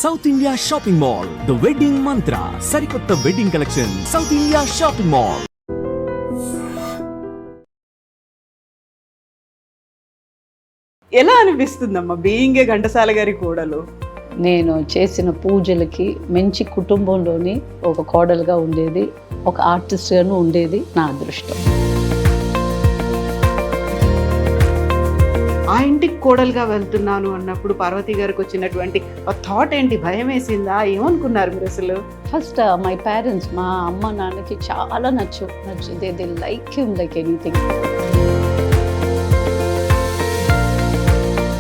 South India shopping mall, the wedding మంత్ర, సరికొత్త wedding collection, south India shopping mall. ఎలా అనిపిస్తుందమ్మా being a Ghantasala గారి కోడలు? నేను చేసిన పూజలకి మంచి కుటుంబంలోని ఒక కోడలుగా ఉండేది, ఒక ఆర్టిస్ట్గాను ఉండేది నా అదృష్టం. ఆ ఇంటికి కోడలుగా వెళ్తున్నాను అన్నప్పుడు పార్వతి గారికి వచ్చినటువంటి థాట్ ఏంటి? భయం వేసిందా? ఏమనుకున్నారు మీరు అసలు? ఫస్ట్ మై పేరెంట్స్, మా అమ్మ నాన్నకి చాలా నచ్చింది. They like him like anything.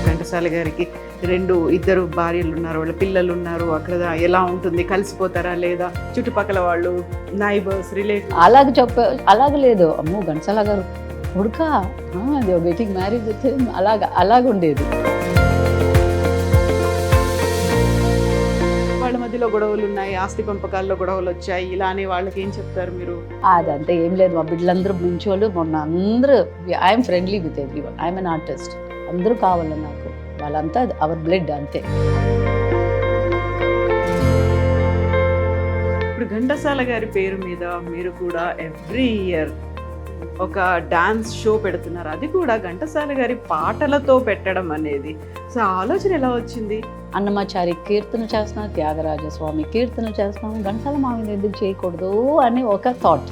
Ghantasala గారికి ఇద్దరు భార్యలు ఉన్నారు, వాళ్ళ పిల్లలు ఉన్నారు. అక్కడ ఎలా ఉంటుంది? కలిసిపోతారా లేదా? చుట్టుపక్కల వాళ్ళు, నైబర్స్, రిలేటివ్ అలాగ లేదు. అమ్మో ఘంటసాల గారు కొడుకా, గెటింగ్ మ్యారేజ్ అయితే అలాగ ఉండేది. వాళ్ళ మధ్యలో గొడవలు ఉన్నాయి, ఆస్తి పంపకాల్లో గొడవలు వచ్చాయి, ఇలానే వాళ్ళకి ఏం చెప్తారు మీరు? అదంతా ఏం లేదు. మా బిడ్డలందరూ మంచోళ్ళు. మొన్న అందరూ I'm friendly with everyone. I'm an artist. అందరూ కావాలి నాకు. వాళ్ళంతా అవర్ బ్లడ్ అంతే. ఇప్పుడు ఘంటసాల గారి పేరు మీద మీరు కూడా ఎవ్రీ ఇయర్ ఒక డాన్స్ షో పెడుతున్నారు, అది కూడా ఘంటసాల గారి పాటలతో పెట్టడం అనేది. సో ఆలోచన ఎలా వచ్చింది? అన్నమాచారి కీర్తన చేస్తున్నాం, త్యాగరాజ స్వామి కీర్తన చేస్తున్నాం, ఘంటసాల మామూలు ఎందుకు చేయకూడదు అని ఒక థాట్.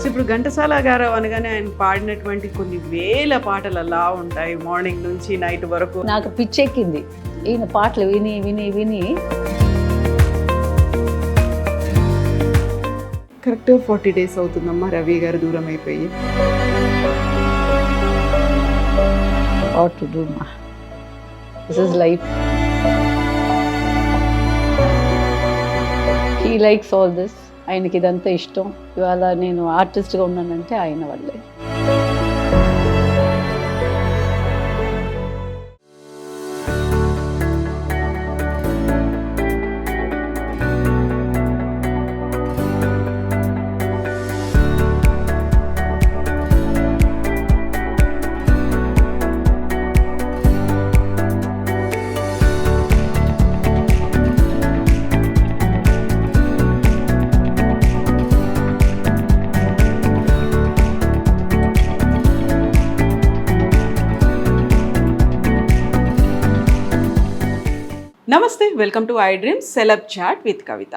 ఇప్పుడు ఘంటసాల గారు అనగానే ఆయన పాడినటువంటి కొన్ని వేల పాటలు అలా ఉంటాయి, మార్నింగ్ నుంచి నైట్ వరకు. నాకు పిచ్చెక్కింది ఈయన పాటలు విని విని విని. కరెక్ట్గా 40 days అవుతుందమ్మా రవి గారు దూరం అయిపోయి. What to do, ma? This is life. He likes all this. ఆయనకి ఇదంతా ఇష్టం. ఇవాళ నేను ఆర్టిస్ట్గా ఉన్నానంటే ఆయన వల్లే. నమస్తే, welcome to iDreams celeb chat with Kavitha.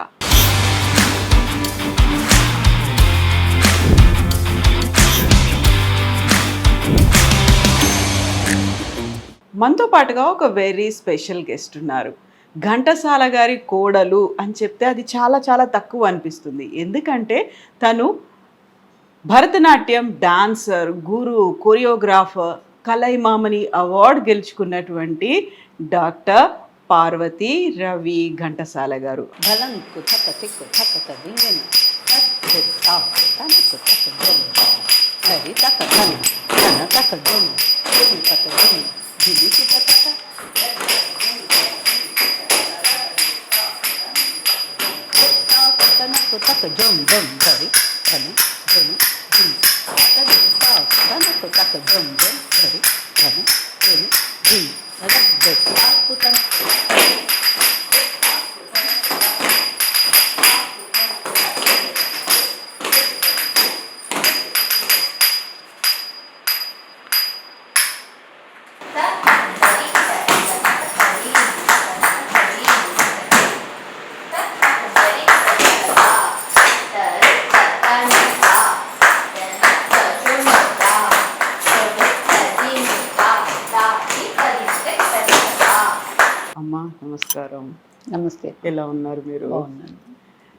మనతో పాటుగా ఒక వెరీ స్పెషల్ గెస్ట్ ఉన్నారు. ఘంటసాల గారి కోడలు అని చెప్తే అది చాలా చాలా తక్కువ అనిపిస్తుంది. ఎందుకంటే తను Bharatanatyam dancer, guru, choreographer, Kalaimamani award గెలుచుకున్నటువంటి డాక్టర్ పార్వతి రవి ఘంటసాల గారు. అమ్మా నమస్కారం. నమస్తే. ఎలా ఉన్నారు మీరు? బాగున్నాను.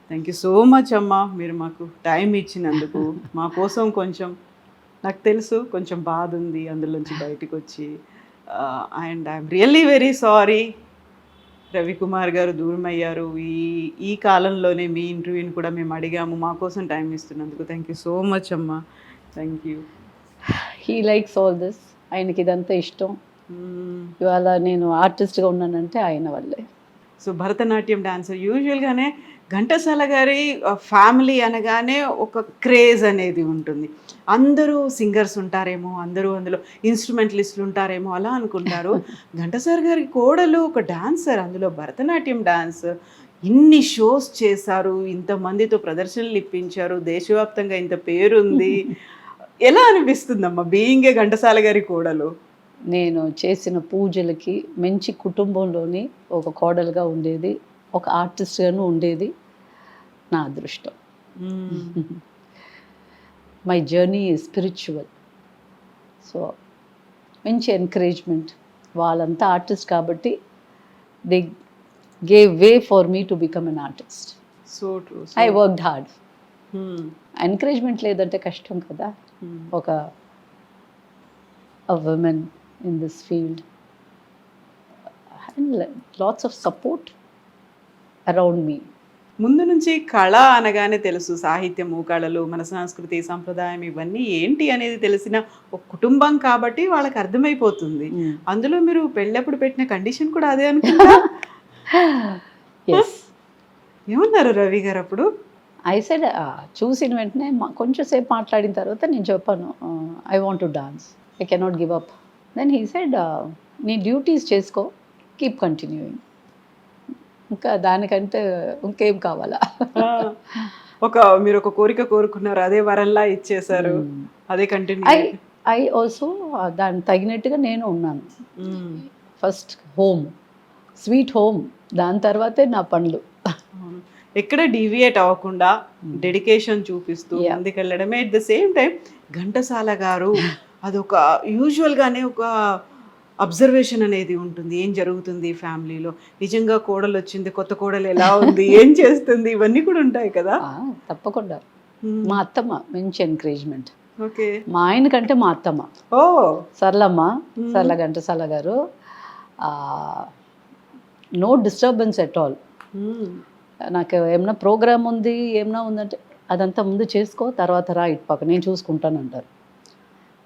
థ్యాంక్ యూ సో మచ్ అమ్మా, మీరు మాకు టైం ఇచ్చినందుకు. మా కోసం కొంచెం, నాకు తెలుసు కొంచెం బాధ ఉంది అందులోంచి బయటకు వచ్చి. And I'm really very sorry Ravikumar గారు దూరం అయ్యారు. ఈ కాలంలోనే మీ ఇంటర్వ్యూని కూడా మేము అడిగాము, మా కోసం టైం ఇస్తున్నందుకు థ్యాంక్ యూ సో మచ్ అమ్మా. Thank you. He likes all this. ఆయనకి ఇదంతా ఇష్టం. ఇవాళ నేను ఆర్టిస్ట్గా ఉన్నానంటే ఆయన వల్లే. సో భరతనాట్యం డాన్సర్ యూజువల్గానే ఘంటసాల గారి ఫ్యామిలీ అనగానే ఒక క్రేజ్ అనేది ఉంటుంది. అందరూ సింగర్స్ ఉంటారేమో, అందరూ అందులో ఇన్స్ట్రుమెంటలిస్టులు ఉంటారేమో అలా అనుకుంటారు. ఘంటసాల గారి కోడలు ఒక డాన్సర్, అందులో భరతనాట్యం డాన్స్. ఇన్ని షోస్ చేశారు, ఇంతమందితో ప్రదర్శనలు ఇప్పించారు, దేశవ్యాప్తంగా ఇంత పేరుంది. ఎలా అనిపిస్తుందమ్మా బీయింగ్ ఏ ఘంటసాల గారి కోడలు? నేను చేసిన పూజలకి మంచి కుటుంబంలోని ఒక కోడలుగా ఉండేది, ఒక ఆర్టిస్ట్గాను ఉండేది నా అదృష్టం. My journey is spiritual. So మంచి ఎంకరేజ్మెంట్. వాళ్ళంతా ఆర్టిస్ట్ కాబట్టి they gave way for me to become an artist. So true. I worked hard. Encouragement లేదంటే కష్టం కదా. ఒక women in this field and lots of support around me. ముందు నుంచి కళ అనగానే తెలుసు, సాహిత్యము, కళలు, మన సంస్కృతి, సంప్రదాయం ఇవన్నీ ఏంటి అనేది తెలిసిన ఒక కుటుంబం కాబట్టి వాళ్ళకి అర్థమైపోతుంది. అందులో మీరు పెళ్ళప్పుడు పెట్టిన కండిషన్ కూడా అదే అనుకుంటా. Yes. ఏమన్నారు రవి గారు అప్పుడు? I said చూసిన వెంటనే కొంచెం సేపు మాట్లాడిన తర్వాత నేను చెప్పాను, I want to dance, I cannot give up. Then he said, నీ డ్యూటీస్ చేసుకో, కీప్ కంటిన్యూయింగ్, ఇంకా దానికంటే ఇంకేం కావాలా. మీరు ఒక కోరిక కోరుకున్నారు, అదే వరంలా ఇచ్చేసారు, అదే కంటిన్యూ. ఐ ఆల్సో దానికి తగినట్టుగా నేను ఉన్నాను. ఫస్ట్ హోమ్, స్వీట్ హోమ్, దాని తర్వాతే నా పనులు. ఎక్కడ డీవియేట్ అవ్వకుండా డెడికేషన్ చూపిస్తూ ముందుకెళ్ళడమే. At the same time Ghantasala గారు అదొక యూజువల్గానే ఒక అబ్జర్వేషన్ అనేది ఉంటుంది, ఏం జరుగుతుంది ఫ్యామిలీలో, నిజంగా కోడలు వచ్చింది, కొత్త కోడలు ఎలా ఉంది, ఏం చేస్తుంది, ఇవన్నీ కూడా ఉంటాయి కదా. తప్పకుండా. మా అత్తమ్మ మంచి ఎంకరేజ్మెంట్. ఓకే. మా ఆయన కంటే మా అత్తమ్మ, సరళమ్మ, సరళ ఘంటసాల గారు, నో డిస్టర్బెన్స్ ఎట్ ఆల్. నాకు ఏమన్నా ప్రోగ్రామ్ ఉంది, ఏమన్నా ఉందంటే అదంతా ముందు చేసుకో, తర్వాత రా ఇటు పక్క నేను చూసుకుంటాను అంటారు.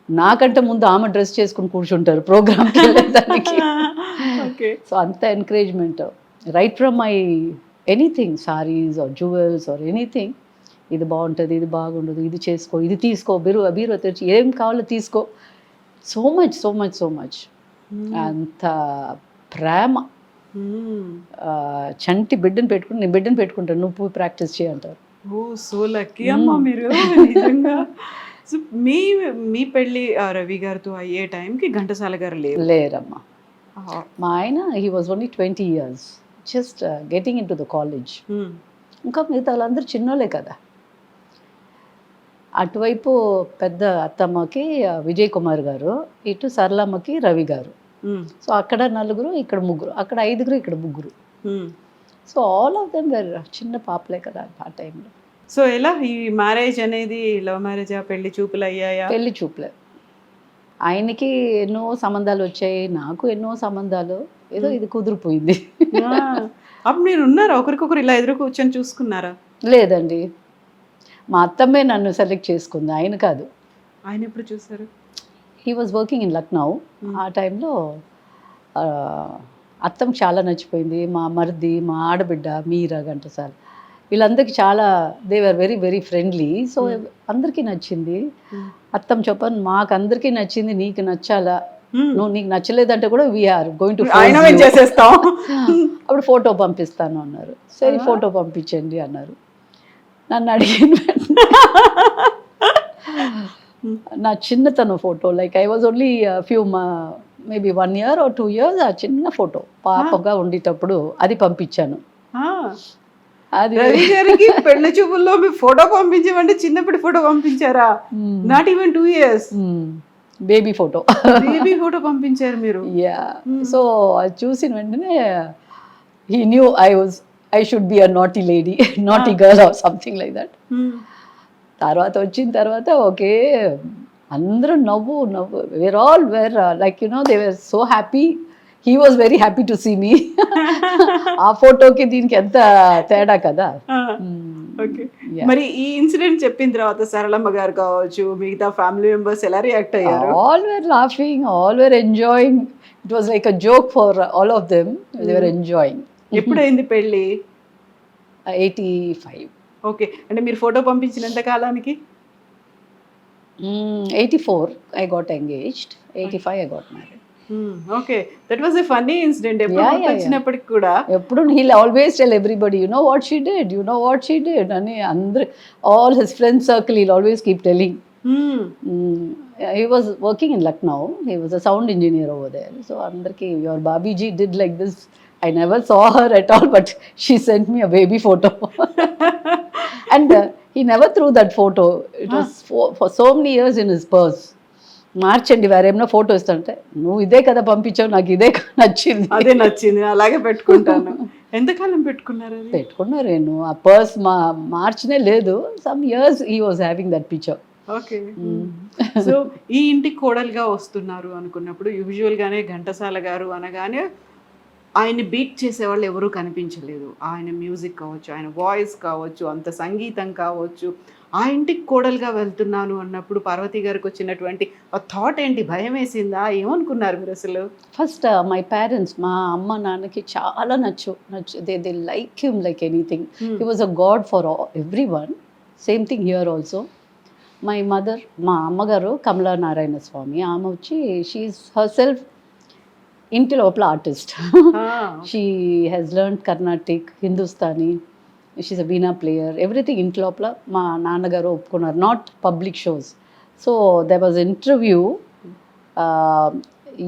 నాకంటే ముందు ఆమె డ్రెస్ చేసుకుని కూర్చుంటారు ప్రోగ్రామ్కి వెళ్ళేదానికి. సో అంత encouragement right from my anything, saris or jewels or anything. ఇది బాగుంటుంది, ఇది బాగుండదు, ఇది చేసుకో, ఇది తీసుకో, బీరువా తెరిచి ఏం కావాలో తీసుకో. So much so much so much. అంత ప్రేమ. చంటి బిడ్డను పెట్టుకుని, నేను బిడ్డను పెట్టుకుంటాను, నువ్వు ప్రాక్టీస్ చేయంటారు. ఓ సో లక్కీ అమ్మా మీరు నిజంగా. సో మీ పెళ్ళి రవి గారితో అయ్యే టైంకి ఘంటసాల గారు లేరమ్మా. మా ఆయన he was only 20 years, just getting into the college. ఇంకా మిగతా వాళ్ళందరూ చిన్నోళ్ళే కదా. అటువైపు పెద్ద అత్తమ్మకి విజయ్ కుమార్ గారు, ఇటు సరళమ్మకి రవి గారు. సో అక్కడ 4, ఇక్కడ 3, అక్కడ 5, ఇక్కడ 3. So all of them were చిన్న పాపలే కదా ఆ టైంలో. సో ఎలా ఈ మ్యారేజ్ అనేది లవ్ మ్యారేజా, పెళ్లి చూపులు అయ్యాయా? పెళ్లి చూపులే. ఆయనకి ఎన్నో సంబంధాలు వచ్చాయి, నాకు ఎన్నో సంబంధాలు, ఏదో ఇది కుదిరిపోయింది. అప్పుడు మీరు ఉన్నారా, ఒకరికొకరు ఇలా ఎదురు కూర్చొని చూసుకున్నారా? లేదండి, మా అత్తమ్మే నన్ను సెలెక్ట్ చేసుకుంది, ఆయన కాదు. ఆయన ఎప్పుడు చూసారు? He was working in Lucknow. ఆ టైంలో అత్తమ్మ చాలా నచ్చిపోయింది. మా మరిది, మా ఆడబిడ్డ మీరా ఘంటసాల, వీళ్ళందరికీ చాలా, they were very very friendly. So అందరికీ నచ్చింది. అత్తమ్మ చెప్పాను, మాకు అందరికీ నచ్చింది, నీకు నచ్చాలా, నువ్వు నీకు నచ్చలేదంటే కూడా వీఆర్ గోయింగ్ టు చేసేస్తాం. అప్పుడు ఫోటో పంపిస్తాను అన్నారు. సరే ఫోటో పంపించండి అన్నారు. నన్ను అడిగిన నా చిన్నతనం photo, like I was only few maybe 1 year or 2 years, ఆ చిన్న ఫోటో పాపగా ఉండేటప్పుడు అది పంపించాను. అది రవి గారికి పెళ్లి చూపుల్లో మీ ఫోటో పంపించమంటే చిన్నప్పటి ఫోటో పంపించారా? Not even 2 years baby photo, baby photo పంపించారు మీరు. యా. సో అది చూసిన వెంటనే he knew I should be a naughty lady, naughty girl or something like that. తర్వాత వచ్చిన తర్వాత ఓకే, అందరూ నవ్వు were all were like they were so happy. He was very happy to see me. ఆ ఫోటోకి దీనికి ఎంత తేడా కదా. మరి ఈ ఇన్సిడెంట్ చెప్పిన తర్వాత సరళమ్మ గారు కావచ్చు, మిగతా ఫ్యామిలీ మెంబర్స్ ఎలా రియాక్ట్ అయ్యారు? All were laughing, all were enjoying. It was like a joke for all of them. They were enjoying. ఎప్పుడైంది పెళ్ళి? 85. ఓకే, అంటే మీరు ఫోటో పంపించినంత కాలానికి 84 I got engaged, 85 I got married. Okay, that was a funny incident. ఎప్పుడు Yeah, గుర్తొచ్చినప్పటికి కూడా ఎప్పుడు he'll always tell everybody, you know what she did అని అందరు, all his friend circle, he'll always keep telling. He was working in Lucknow, he was a sound engineer over there, so అందరికి your Babiji did like this. I never saw her at all, but she sent me a baby photo. And he never threw that photo. It was for so many years in his purse. మార్చండి వేరేమన్నా photo ఇస్తాంటే, నువ్వు ఇదే కదా పంపించావు, నాకు ఇదే నచ్చింది. అదే నచ్చింది, అలాగే పెట్టుకుంటాను. ఎంతకాలం పెట్టుకున్నారు అది? పెట్టుకున్నారు. నేను ఆ పర్స్ మార్చనే లేదు. Some years he was having that picture. Okay. So ఈ ఇంటికి కోడలుగా వస్తున్నారు అనుకున్నప్పుడు యూజువల్గానే ఘంటసాల గారు అనగానే ఆయన్ని బీట్ చేసేవాళ్ళు ఎవరూ కనిపించలేదు. ఆయన మ్యూజిక్ కావచ్చు, ఆయన వాయిస్ కావచ్చు, అంత సంగీతం కావచ్చు. ఆ ఇంటికి కోడలుగా వెళ్తున్నాను అన్నప్పుడు పార్వతి గారికి వచ్చినటువంటి ఆ థాట్ ఏంటి? భయం వేసిందా? ఏమనుకున్నారు మీరు అసలు? ఫస్ట్ మై పేరెంట్స్, మా అమ్మ నాన్నకి చాలా నచ్చు they like him like anything. He was a god for everyone. Same thing here also. My mother, మా అమ్మగారు కమలా నారాయణ స్వామి, ఆమె వచ్చి షీఈస్ హర్ సెల్ఫ్ ఇంటి లోపల artist. She has learn Carnatic, Hindustani, she's a veena player, everything ఇంటి లోపల. మా నాన్నగారు ఒప్పుకున్నారు, not public shows. So there was interview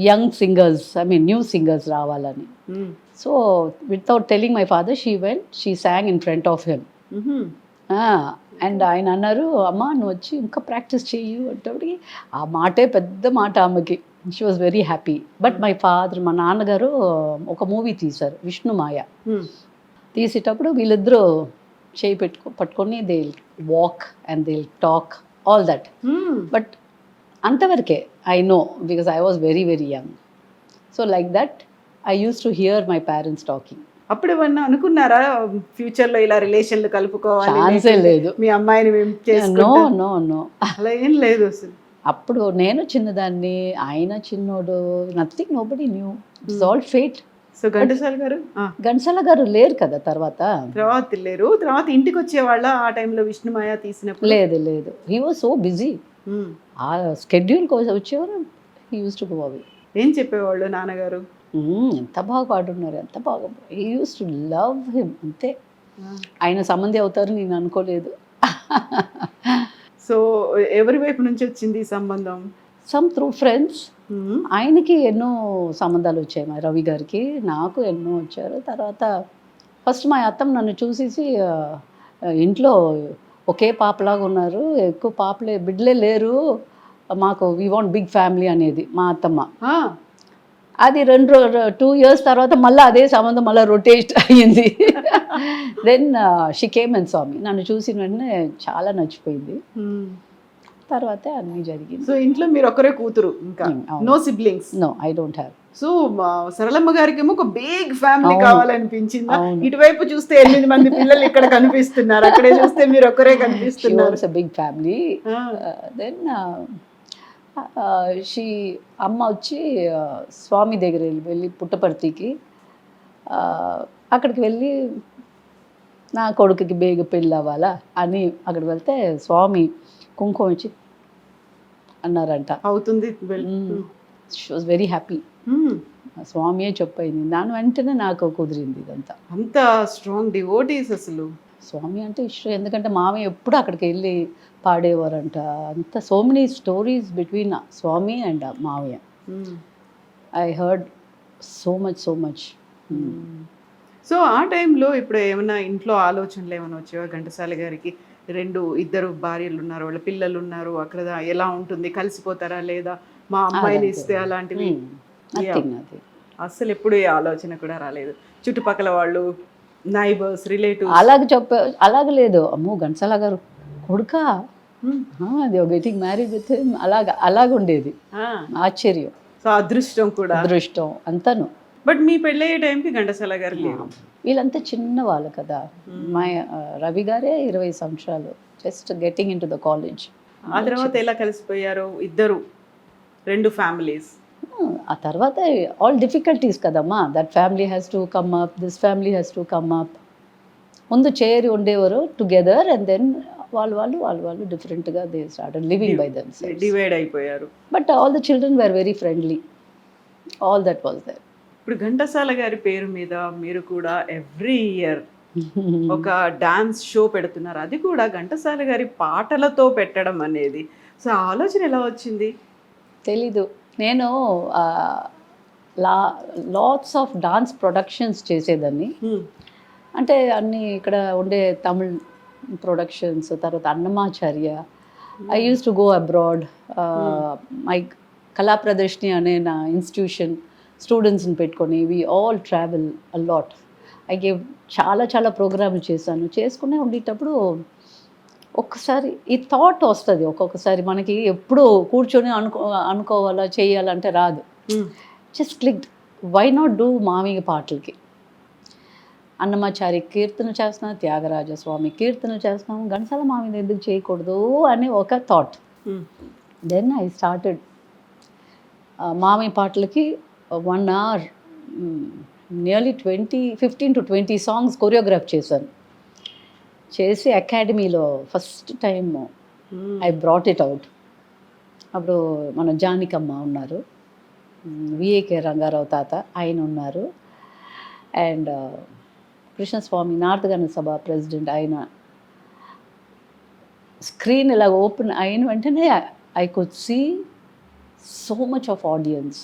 young singers, I mean new singers రావాలని. So without telling my father she sang in front of him. And ఆయన అన్నారు, అమ్మ నువ్వు వచ్చి ఇంకా ప్రాక్టీస్ చెయ్యు అంటే, ఆ మాటే పెద్ద మాట ఆమెకి. She was very happy. But my father, మా నాన్నగారు ఒక మూవీ తీశారు, విష్ణుమాయ. తీసేటప్పుడు వీళ్ళిద్దరూ చేయి పట్టుకొని they walk and they talk all that. But అంతవరకే I know, because I was very very young. So like that I use to hear my parents talking. అప్పుడు ఏమన్నా అనుకున్నారా ఫ్యూచర్లో ఇలా రిలేషన్లు కలుపుకోవాలి? ఛాన్సే లేదు. మీ అమ్మాయిని మేము నో చేసుకుంటాం నో నో అలా ఏం లేదు అసలు. అప్పుడు నేను చిన్నదాన్ని, ఆయన చిన్నోడు, nothing, nobody new. It's all fate. So Ghantasala గారు ఘంటసాల గారు లేరు కదా తర్వాత. లేరు, తర్వాత ఇంటికి వచ్చేవాళ్ళ ఆ టైంలో విష్ణుమాయ తీసినప్పుడు? లేదు, హీ వాజ్ సో బిజీ. ఆ స్కెడ్యూల్ కోసం వచ్చేవారు. He use to go away. ఏం చెప్పేవాళ్ళు నాన్నగారు? ఎంత బాగా పాడున్నారు, ఎంత బాగా. He use to love him, అంతే. ఆయన సంబంధి అవుతారు నేను అనుకోలేదు. సో ఎవరి వైపు నుంచి వచ్చింది ఈ సంబంధం? Some through friends. ఆయనకి ఎన్నో సంబంధాలు వచ్చాయి, మా రవి గారికి. నాకు ఎన్నో వచ్చారు. తర్వాత ఫస్ట్ మా అత్తమ్మ నన్ను చూసేసి, ఇంట్లో ఒకే పాపలాగా ఉన్నారు, ఎక్కువ బిడ్డలే లేరు మాకు, వీ వాంట్ బిగ్ ఫ్యామిలీ అనేది మా అత్తమ్మ. అది 2 years తర్వాత మళ్ళీ అదే సంబంధం మళ్ళీ రొటేట్ అయ్యింది. Then she came and saw me. నన్ను చూసిన వెంటనే చాలా నచ్చిపోయింది. తర్వాత అన్నీ జరిగింది. సో ఇంట్లో మీరు ఒక్కరే కూతురు, ఇంకా no siblings? No, I don't have. So Saralamma గారికి ఏమో ఒక బిగ్ ఫ్యామిలీ కావాలనిపించింది. ఇటువైపు చూస్తే 8 మంది పిల్లలు ఇక్కడ కనిపిస్తున్నారు, అక్కడే చూస్తే మీరు ఒక్కరే కనిపిస్తున్నారు. Big family. దెన్ అమ్మ వచ్చి స్వామి దగ్గర వెళ్ళి పుట్టపర్తికి, అక్కడికి వెళ్ళి నా కొడుకుకి బేగ పెళ్ళి అవ్వాలా అని అక్కడికి వెళ్తే స్వామి కుంకుమ ఇచ్చి అన్నారంట. అవుతుంది. She was very happy. స్వామియే చెప్పయింది. దాని వెంటనే నాకు కుదిరింది ఇదంతా. అంత స్ట్రాంగ్ డివోటీస్ అసలు. స్వామి అంటే ఇష్టం, ఎందుకంటే మామయ్య ఎప్పుడు అక్కడికి వెళ్ళి పాడేవారంట. అంత so many stories between Swami and మామయ్య. I heard so much. So ఆ టైంలో ఇప్పుడు ఏమైనా ఇంట్లో ఆలోచనలు ఏమైనా వచ్చేవా ఘంటసాల గారికి? 2 భార్యలు ఉన్నారు, వాళ్ళ పిల్లలు ఉన్నారు, అక్కడ ఎలా ఉంటుంది, కలిసిపోతారా లేదా, మా అమ్మాయిని ఇస్తే, అలాంటివి అసలు ఎప్పుడు ఏ ఆలోచన కూడా రాలేదు? చుట్టుపక్కల వాళ్ళు, నైబర్స్, రిలేటివ్స్ అలాగే లేదు. అమ్మో ఘంటసాల గారు కొడుకా, they are getting married with him, అలాగుండేది. ఆశ్చర్యం. సో అదృష్టం కూడా, అదృష్టం అంతాను. బట్ మీ పెళ్ళయ్యే టైంకి ఘంటసాల గారు లేరు. వీళ్ళంతా చిన్న వాళ్ళు కదా. మా రవి గారే 20 సంవత్సరాలు, just getting into the college. ఆ తర్వాత ఎలా కలిసిపోయారు ఇద్దరు, 2 ఫ్యామిలీస్? ఆ తర్వాత ఆల్ డిఫికల్టీస్ కదమ్మా. That family has to come up, this family has to come up. ముందు చేరి ఉండేవారు టుగెదర్ అండ్ దెన్ వాళ్ళు డిఫరెంట్గా they started living by them డివైడ్ అయిపోయారు. But all the children were very friendly. All that was there. ఇప్పుడు ఘంటసాల గారి పేరు మీద మీరు కూడా ఎవ్రీ ఇయర్ ఒక డాన్స్ షో పెడుతున్నారు, అది కూడా ఘంటసాల గారి పాటలతో పెట్టడం అనేది. సో ఆ ఆలోచన ఎలా వచ్చింది? తెలీదు. నేను లాట్స్ ఆఫ్ డాన్స్ ప్రొడక్షన్స్ చేసేదాన్ని. అంటే అన్నీ ఇక్కడ ఉండే తమిళ్ ప్రొడక్షన్స్, తర్వాత Annamacharya. I use to go abroad. My Kala Pradarshini అనే నా ఇన్స్టిట్యూషన్ స్టూడెంట్స్ని పెట్టుకొని we all travel a lot. I gave చాలా ప్రోగ్రాములు చేశాను. చేసుకునే ఉండేటప్పుడు ఒక్కసారి ఈ థాట్ వస్తుంది. ఒక్కొక్కసారి మనకి ఎప్పుడు కూర్చొని అనుకోవాలా చేయాలంటే రాదు. Just click, why not do మామయ్య పాటలకి. అన్నమాచారి కీర్తన చేస్తున్నాం, త్యాగరాజస్వామి కీర్తన చేస్తున్నాం, ఘంటసాల మామయ్య ఎందుకు చేయకూడదు అని ఒక థాట్. దెన్ ఐ స్టార్టెడ్ మామయ్య పాటలకి 1 hour nearly 15 to 20 songs choreograph చేశాను. చేసి అకాడమీలో first time I brought it out. అప్పుడు మన జానికమ్మ ఉన్నారు, విఏకే రంగారావు తాత ఆయన ఉన్నారు, and Krishnaswamy north Sabha president ఆయన. స్క్రీన్ ఇలా ఓపెన్ అయిన వెంటనే I could see so much of audience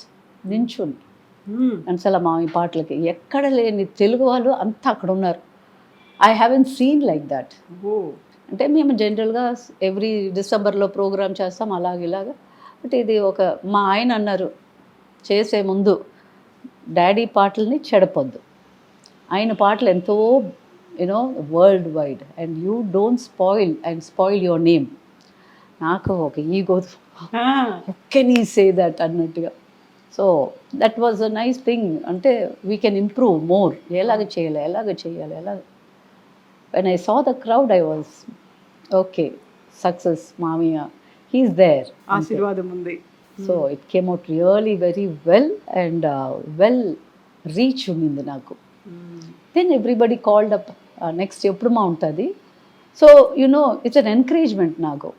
నించుని ఘంటసాల మామయ్య పాటలకి. ఎక్కడ లేని తెలుగు వాళ్ళు అంతా అక్కడ ఉన్నారు. I haven't seen like that. అంటే మేము జనరల్గా ఎవ్రీ డిసెంబర్లో ప్రోగ్రామ్ చేస్తాం ఇలాగా. బట్ ఇది మా ఆయన అన్నారు చేసే ముందు, డాడీ పాటల్ని చెడపొద్దు, ఆయన పాటలు ఎంతో world wide, and you don't spoil your name. నాకు ఒక ego, can you say that అన్నట్టుగా. So that was a nice thing. అంటే వీ కెన్ ఇంప్రూవ్ మోర్. ఎలాగ చేయాలి. When I saw the crowd I was okay, success మామయ్య, he's there, ఆశీర్వాదం ఉంది. So it came out really very well, and well reach ఉండింది నాకు. Then everybody called up, next ఎప్పుడు మా ఉంటుంది. సో ఇట్స్ అన్ ఎంకరేజ్మెంట్ నాకు.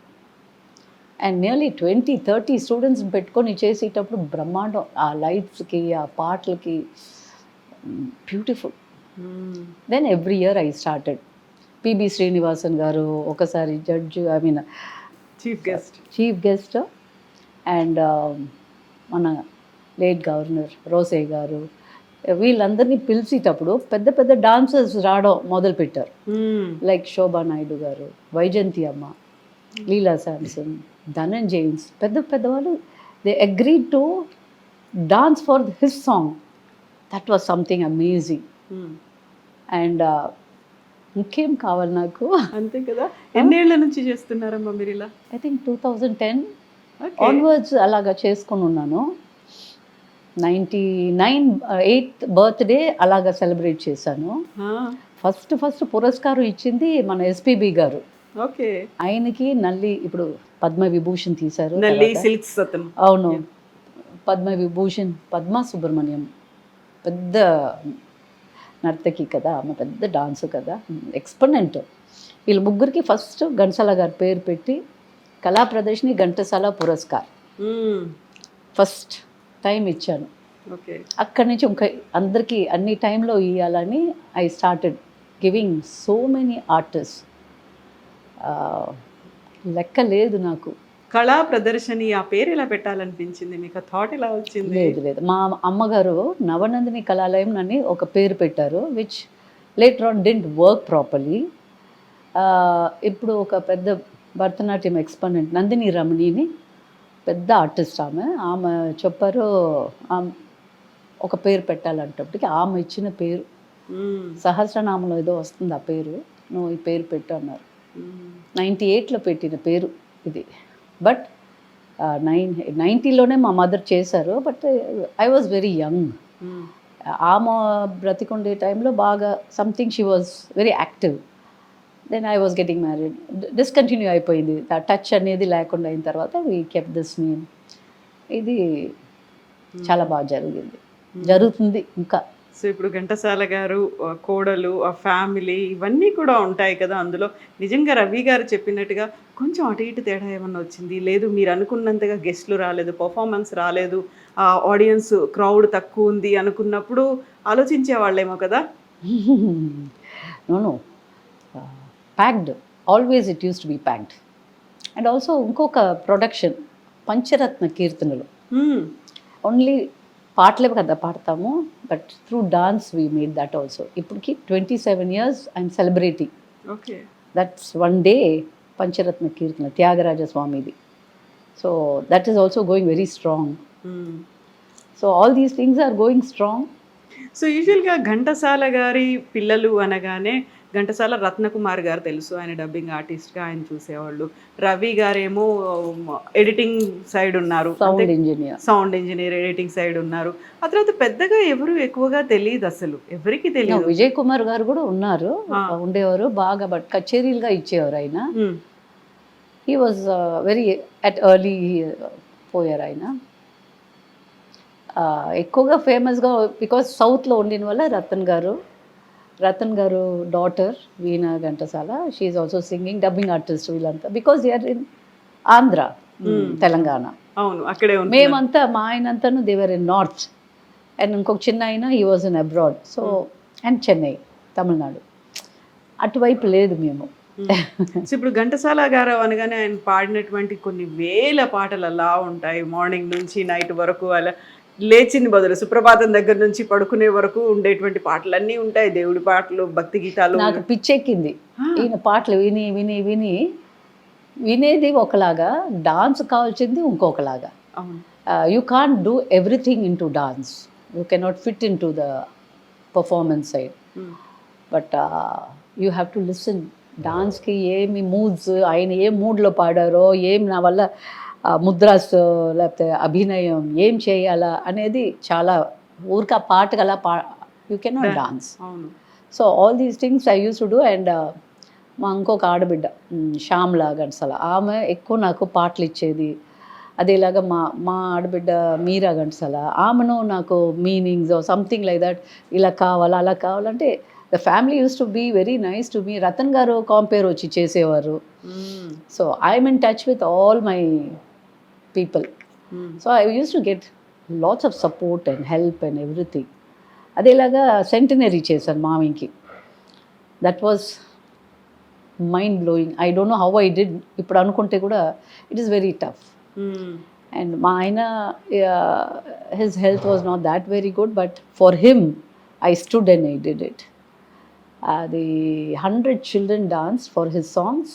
అండ్ నియర్లీ 20-30 స్టూడెంట్స్ని పెట్టుకొని చేసేటప్పుడు బ్రహ్మాండం. ఆ లైట్స్కి, ఆ పాటలకి, beautiful. Then every year I started. PB Srinivasan గారు ఒకసారి జడ్జ్, చీఫ్ గెస్ట్, అండ్ మన లేట్ గవర్నర్ రోసయ్య గారు, వీళ్ళందరినీ పిలిచేటప్పుడు పెద్ద డాన్సర్స్ రావడం మొదలుపెట్టారు. లైక్ శోభా నాయుడు గారు, వైజయంతి అమ్మ, లీలా శాంసన్, ధనంజయన్స్, పెద్దవాళ్ళు. They agreed to dance for his song. That was something amazing. And ఇంకేం కావాలి నాకు. అంతే కదా. ఎన్నేళ్ల నుంచి చేస్తున్నారమ్మా మీరు ఇలా? ఐ థింక్ 2010 ఆన్వర్డ్స్ అలాగా చేసుకొని ఉన్నాను. 99 8th బర్త్డే అలాగా సెలబ్రేట్ చేశాను. ఫస్ట్ పురస్కారం ఇచ్చింది మన ఎస్పీబీ గారు. ఓకే. ఆయనకి నల్లి, ఇప్పుడు పద్మ విభూషణ్ తీశారు. అవును, పద్మ విభూషణ్. పద్మా సుబ్రహ్మణ్యం పెద్ద నర్తకి కదా, ఆమె పెద్ద డాన్సు కదా, ఎక్స్పర్నెంట్. వీళ్ళ ముగ్గురికి ఫస్ట్ ఘంటసాల గారి పేరు పెట్టి కళా ప్రదర్శిని ఘంటసాల పురస్కార్ ఫస్ట్ టైం ఇచ్చాను. ఓకే. అక్కడి నుంచి ఇంకా అందరికీ అన్ని టైంలో ఇవ్వాలని I started giving so many artist. లెక్క లేదు నాకు. కళా ప్రదర్శని ఆ పేరు ఎలా పెట్టాలనిపించింది మీకు? థాట్ ఎలా వచ్చింది? లేదు, మా అమ్మగారు నవనందిని కళాలయం అని ఒక పేరు పెట్టారు, which later on didn't work properly. ఇప్పుడు ఒక పెద్ద భరతనాట్యం ఎక్స్పర్నెంట్ నందిని రమణిని, పెద్ద ఆర్టిస్ట్ ఆమె చెప్పారు ఒక పేరు పెట్టాలంటప్పటికి ఆమె ఇచ్చిన పేరు సహస్రనామంలో ఏదో వస్తుంది ఆ పేరు, నువ్వు ఈ పేరు పెట్టు అన్నారు. 98లో పెట్టిన పేరు ఇది. బట్ 90లోనే మా మదర్ చేశారు. But I was very young. ఆమె బ్రతికుండే టైంలో బాగా something she was very active. Then I was getting married. Discontinue అయిపోయింది, టచ్ అనేది లేకుండా అయిన తర్వాత వీ కెప్ దిస్ నేమ్. ఇది చాలా బాగా జరుగుతుంది ఇంకా సో ఇప్పుడు ఘంటసాల గారు, కోడలు, ఆ ఫ్యామిలీ ఇవన్నీ కూడా ఉంటాయి కదా అందులో. నిజంగా రవి గారు చెప్పినట్టుగా కొంచెం అటు ఇటు తేడా ఏమన్నా వచ్చింది, లేదు మీరు అనుకున్నంతగా గెస్ట్లు రాలేదు, పర్ఫార్మెన్స్ రాలేదు, ఆడియన్స్ క్రౌడ్ తక్కువ ఉంది అనుకున్నప్పుడు ఆలోచించే వాళ్ళేమో కదా. No no, packed, always it use to be packed. And also ఇంకొక ప్రొడక్షన్ పంచరత్న కీర్తనలు, మ్మ్. ఓన్లీ పాటలే కదా పాడతాము, but through dance we made that also. ఇప్పటికి 27 years I'm celebrating okay. That's one day Pancharatna Kirtana Tyagaraja స్వామిది. So that is also going very strong. Hmm. So all these things are going strong. So యూజువల్గా ఘంటసాల గారి పిల్లలు అనగానే ఘంటసాల రత్నకుమార్ గారు తెలుసు, ఆయన డబ్బింగ్ ఆర్టిస్ట్గా ఆయన చూసేవాళ్ళు. రవి గారేమో ఎడిటింగ్ సైడ్ ఉన్నారు, sound engineer. Sound engineer, editing side ఉన్నారు. ఆ తర్వాత పెద్దగా ఎవరు ఎక్కువగా తెలియదు, అసలు ఎవరికి తెలియదు. విజయ్ కుమార్ గారు కూడా ఉన్నారు, ఆ. ఉండేవారు బాగా, బట్ కచేరీలుగా ఇచ్చేవారు ఆయన. మ్మ్. He was very at early పోయారు ఆయన. ఎక్కువగా ఫేమస్గా బికాస్ సౌత్లో ఉండిన వల్ల Ratan garu daughter Veena Ghantasala, she's also singing, dubbing artist వీళ్ళంతా, because they are in Andhra, Telangana. అవును, అక్కడే ఉంది. మేమంతా మా ఆయనంతాను దేవర్ ఇన్ నార్త్, అండ్ ఇంకొక చిన్న ఆయన he was in abroad. So and Chennai, Tamil Nadu, అటువైపు లేదు మేము. సో ఇప్పుడు ఘంటసాల గారు అనగానే ఆయన పాడినటువంటి కొన్ని వేల పాటలు అలా ఉంటాయి, మార్నింగ్ నుంచి నైట్ వరకు, అలా లేచింది బదులు సుప్రభాతం దగ్గర నుంచి పడుకునే వరకు ఉండేటువంటి పాటలన్నీ ఉంటాయి, దేవుడి పాటలు, భక్తి గీతాలు. నాకు పిచ్చెక్కింది ఈయన పాటలు విని విని విని, వినేది ఒకలాగా, డాన్స్ కావాల్సింది ఇంకొకలాగా. అవును. You can't do everything into dance, you cannot fit into the performance side, but you have to listen. డాన్స్కి ఏమి మూడ్స్, ఆయన ఏ మూడ్లో పాడారో, ఏం నా వల్ల ముద్రాస్ లేకపోతే అభినయం ఏం చేయాలా అనేది చాలా ఊరిక పాటకు అలా యూ కెనాట్ డాన్స్. అవును. So all these things I use to do. And మా ఇంకొక ఆడబిడ్డ శ్యామ్లా ఘంటసాల, ఆమె ఎక్కువ నాకు పాటలు ఇచ్చేది. అదేలాగా మా ఆడబిడ్డ మీరా ఘంటసాల, ఆమెను నాకు మీనింగ్స్ సంథింగ్ లైక్ దట్, ఇలా కావాలా అలా కావాలంటే the family use to be very nice to me. Ratan garu compere వచ్చి చేసేవారు. So I'm in touch with all my people. So I use to get lots of support and help and everything. అదేలాగా centenary చేశాను మామయ్యకి. That was mind blowing. I don't know how I did. ఇప్పుడు అనుకుంటే కూడా it is very tough. And మా ఆయన his health was not that very good, but for him I stood and I did it. The 100 children danced for his songs,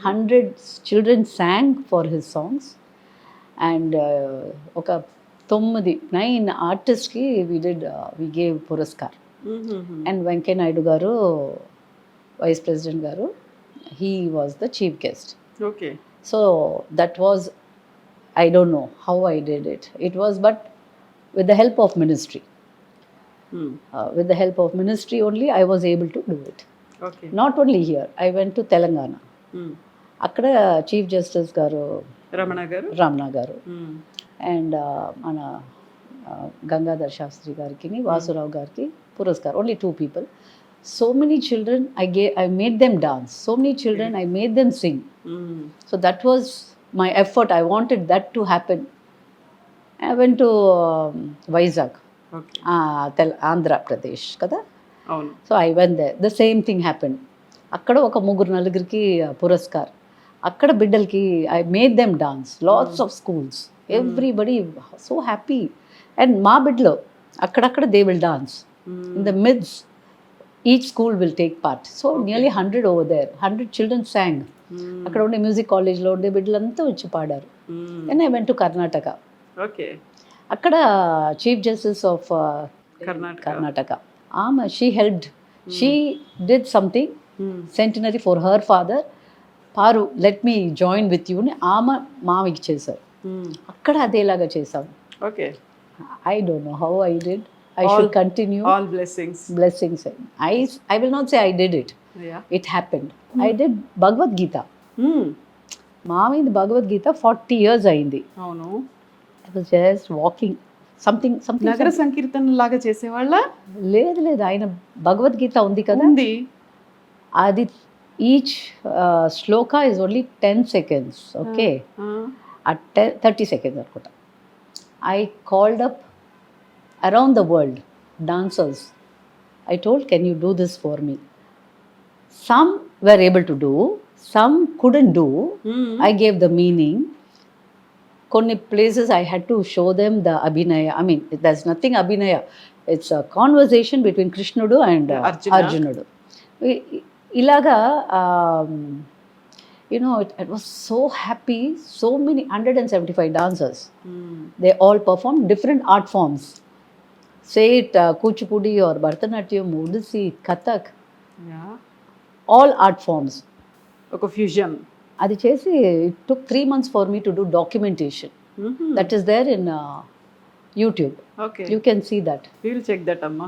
100 children sang for his songs, and ఒక 9 ఆర్టిస్ట్కి we gave Puraskar. And Venkaiah Naidu గారు, vice president గారు, he was the chief guest. Okay. So that was, I don't know how I did it. It was but with the help of ministry. With the help of ministry only I was able to do it. Okay. Not only here, I went to Telangana. అక్కడ chief justice గారు రమణ గారు and మన గంగాధర్ శాస్త్రి గారికి, వాసురావు గారికి పురస్కార్. Only 2 people. So many children I made them dance. So many children I made them sing. So that was my effort. I wanted that to happen. I went to Vizag, Andhra Pradesh కదా. అవును. So I went there, the same thing happened. అక్కడ ఒక 3-4 పురస్కార్. అక్కడ బిడ్డలకి I made them dance, lots of schools, everybody so happy. And మా బిడ్డలో అక్కడక్కడ they will dance in the midst, each school will take part. So nearly 100 over there, 100 children song. అక్కడ ఉండే మ్యూజిక్ కాలేజ్లో ఉండే బిడ్డలంతా వచ్చి పాడారు. And I went to Karnataka. Okay. అక్కడ చీఫ్ జస్టిస్ ఆఫ్ కర్ణాటక, ఆమె she helped, she did something centenary for her father. Paru let me join with you అని ఆమె మామకి చేశారు. అక్కడ అదేలాగా చేసాం. Okay. I don't know how I did. I should continue. All blessings. Blessings. I will not say I did it. Yeah. It happened. I did Bhagavad Gita. మామయ్యది Bhagavad Gita 40 years అయింది. అవును. I was just walking something something నగర సంకీర్తన లాగా చేసేవాళ్ళ లేదు లేదు, ఆయన భగవద్గీత ఉంది కదా, ఉంది. అది each Shloka is only 10 seconds, okay, at 30 seconds అనుకుంటా. I called up around the world dancers. I told, can you do this for me? Some were able to do, some couldn't do. I gave the meaning. కొన్ని places I had to show them the abhinaya. I mean, there's nothing abhinaya. It's a conversation between Krishnudu and Arjunudu. ఇలాగా it was so happy. So many 175 dancers. They all performed different art forms. Say it Kuchipudi or Bharatanatyam, Odissi, Kathak, all art forms. ఒక fusion. అది చేసి it took 3 months for me to do documentation. That is there in YouTube. Okay, You can see that. Will check that అమ్మా.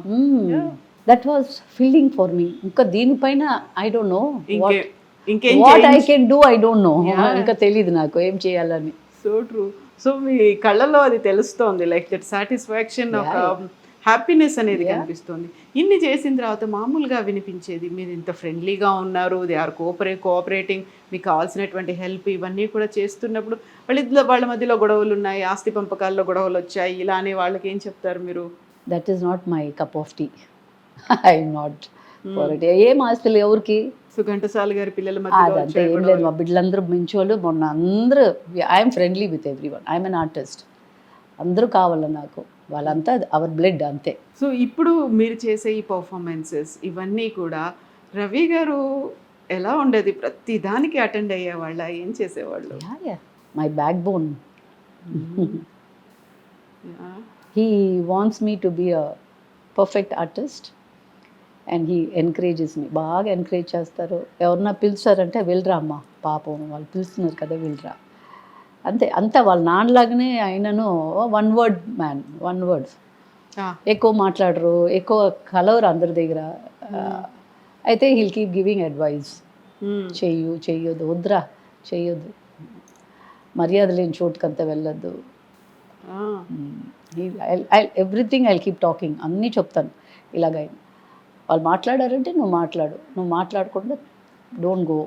That was filling for me. ఇంకా దీనిపైన I don't know ఇంకేం what I can do. I don't know. ఇంకా తెలియదు నాకు ఏం చేయాలని. So true. So మీ కళ్ళలో అది తెలుస్తోంది, లైక్ దట్ సాటిస్ఫాక్షన్, ఒక హ్యాపీనెస్ అనేది కనిపిస్తుంది. ఇన్ని చేసిన తర్వాత మామూలుగా వినిపించేది మీరు ఇంత ఫ్రెండ్లీగా ఉన్నారు, దే ఆర్ కోఆపరేటింగ్, మీకు కావాల్సినటువంటి హెల్ప్ ఇవన్నీ కూడా చేస్తున్నప్పుడు వాళ్ళ మధ్యలో గొడవలు ఉన్నాయి, ఆస్తి పంపకాల్లో గొడవలు వచ్చాయి, ఇలా అని వాళ్ళకి ఏం చెప్తారు మీరు? That is not my cup of tea. I'm not for it. ఏం ఆస్తులు ఎవరికి? ఘంటసాల గారి పిల్లల మధ్య అదంతా ఏం లేదు. మా బిడ్డలందరూ మంచోళ్ళు. మొన్న అందరూ I'm friendly with everyone. I'm an artist. అందరూ కావాలి నాకు, వాళ్ళంతా అవర్ బ్లడ్ అంతే. సో ఇప్పుడు మీరు చేసే ఈ పర్ఫార్మెన్సెస్ ఇవన్నీ కూడా రవి గారు ఎలా ఉండేది? ప్రతి దానికి అటెండ్ అయ్యేవాళ్ళ? ఏం చేసేవాళ్ళు? My backbone. He wants me to be a perfect artist and he encourages me. బాగా ఎంకరేజ్ చేస్తారు. ఎవరన్నా పిలుస్తారంటే వెళ్ళరా అమ్మ, పాపం వాళ్ళు పిలుస్తున్నారు కదా వెళ్ళరా, అంతే. అంతా వాళ్ళ నాన్నలాగానే ఆయనను one word man, one word. ఎక్కువ మాట్లాడరు, ఎక్కువ కలవరు అందరి దగ్గర. అయితే హీల్ కీప్ గివింగ్ అడ్వైస్. చెయ్యొద్దు, వద్దురా చెయ్యొద్దు, మర్యాద లేని చోటుకంతా వెళ్ళొద్దు. Everything I keep talking. అన్నీ చెప్తాను. ఇలాగ వాళ్ళు మాట్లాడారంటే నువ్వు మాట్లాడు, నువ్వు మాట్లాడకుండా don't go.